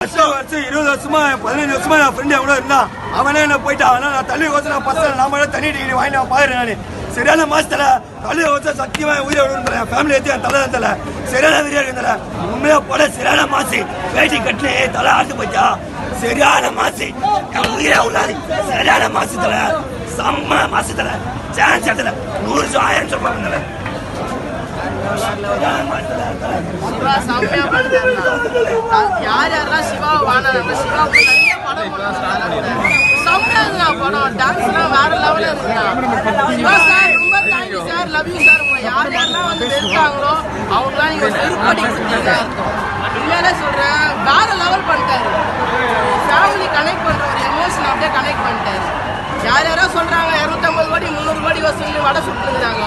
வருஷம் 20 வருஷமா 15 வருஷமா என் ஃப்ரெண்ட் எவ்வளோ இருந்தான். அவனே என்ன போயிட்டான். நான் தள்ளி வச்சு பசங்க நாம தண்ணி டிகிரி வாங்கி நான் பாக்குறேன். நான் சரியான மாசத்துல தள்ளி வச்சா சத்தியமா உயிரை விடுறேன். என் ஃபேமிலி ஏற்றி என் தலை தலை சரியான வீரியா இருந்தால உண்மையா போட சரியான மாசு வேட்டி கட்டினே தலை ஆட்டு போச்சா சரியான மாசு என் உயிரை உள்ளாது சரியான மாசத்துல செம்ம மாசத்துல சான்ஸ் இடத்துல 100 1000 சொல்லுவாங்க. யார் யாரெல்லாம் சிவாவை வாங்கினாங்க சிவாவுக்கு நிறைய படம் படம் டான்ஸ்லாம் வேற லெவலில் இருக்குங்க. சிவா சார் ரொம்ப thank you sir, love you sir. உங்களை யார் யாரெல்லாம் வந்து வெறுத்தாங்களோ அவங்களாம் நீங்கள் திருப்படி கொடுத்தீங்களா இருக்கும். உண்மையிலே சொல்கிறேன், வேற லெவல் பண்ணிட்டாரு. ஃபேமிலி கனெக்ட் பண்ணுற ஒரு எமோஷன் அப்படியே கனெக்ட் பண்ணிட்டாரு. யார் யாரோ சொல்கிறாங்க 250 கோடி 300 கோடி வசூல் வடை சுட்டுருக்குறாங்க.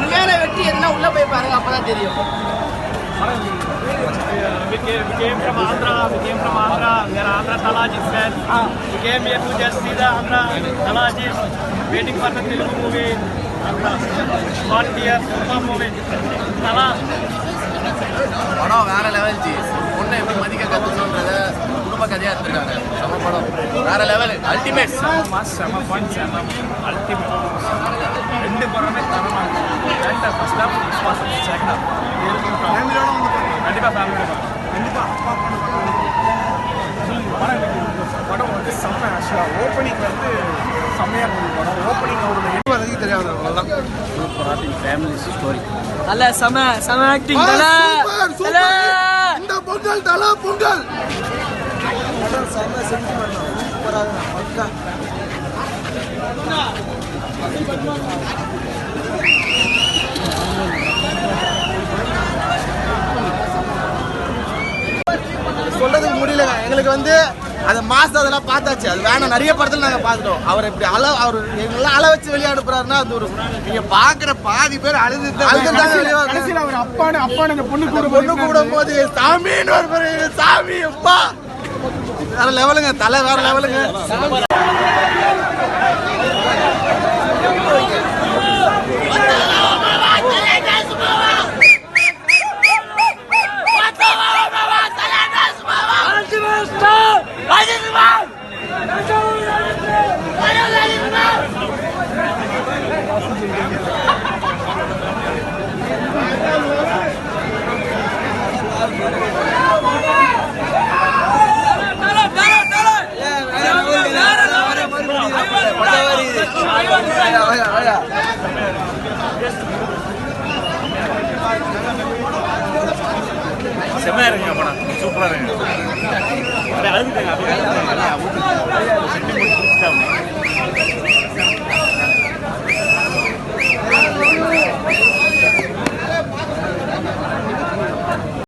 உண்மையான வெற்றி என்ன உள்ளே போய் பாருங்க, அப்போ தான் தெரியும். We came from Andhra. We are Andhra Talajis fans. We came here to just see the Andhra Talajis, waiting for the Telugu movie. One year super movie. Tala. படம் வேற லெவல் ஜி. பொண்ணை எப்படி மதிக்க கற்றுக்கணுன்றத குடும்ப கதையாக எடுத்துருக்காங்க. செம படம் வேற லெவல், அல்டிமேட். செம ஃபன், செம அல்டிமேட். ரெண்டு படமே தரமாக இருக்குது. ஃபர்ஸ்ட் ஹாஃப் செகண்ட் ஹாஃப் கண்டிப்பாக ஃபேமிலியோட கண்டிப்பாக அப்பா படம் வந்து செம்ம. ஆக்சுவலாக ஓப்பனிங் வந்து செம்மையாக இருந்தது. படம் ஓப்பனிங் அவரோட தெரியாது அவ்வளோதான். ஃபேமிலி ஸ்டோரி நல்ல செம ஆக்டிங். இந்த பொங்கல் தலை பொங்கல் செம சென்டிமெண்ட் சூப்பராக பக்கா. சொல்றதுக்கு முடியலங்க. எங்களுக்கு வந்து அந்த மாசம் அதெல்லாம் பார்த்தாச்சு. அது வேணாம். நிறைய படத்துல நாங்க பார்த்துட்டோம். அவர் இப்படி அவர் எங்கெல்லாம் அழ வச்சு வெளியே அனுப்புறாருன்னா அது ஒரு நீங்க பாக்குற பாதி பேர் அழுதுதான் அவர் அப்பான அந்த பொண்ணு கூடும் போது சாமின்னு ஒரு பேரு, சாமி அப்பா வேற லெவலுங்க. தலை வேற லெவலுங்க. செம்மையா இருக்குங்க படம், சூப்பரா இருக்கு. அழுதுங்க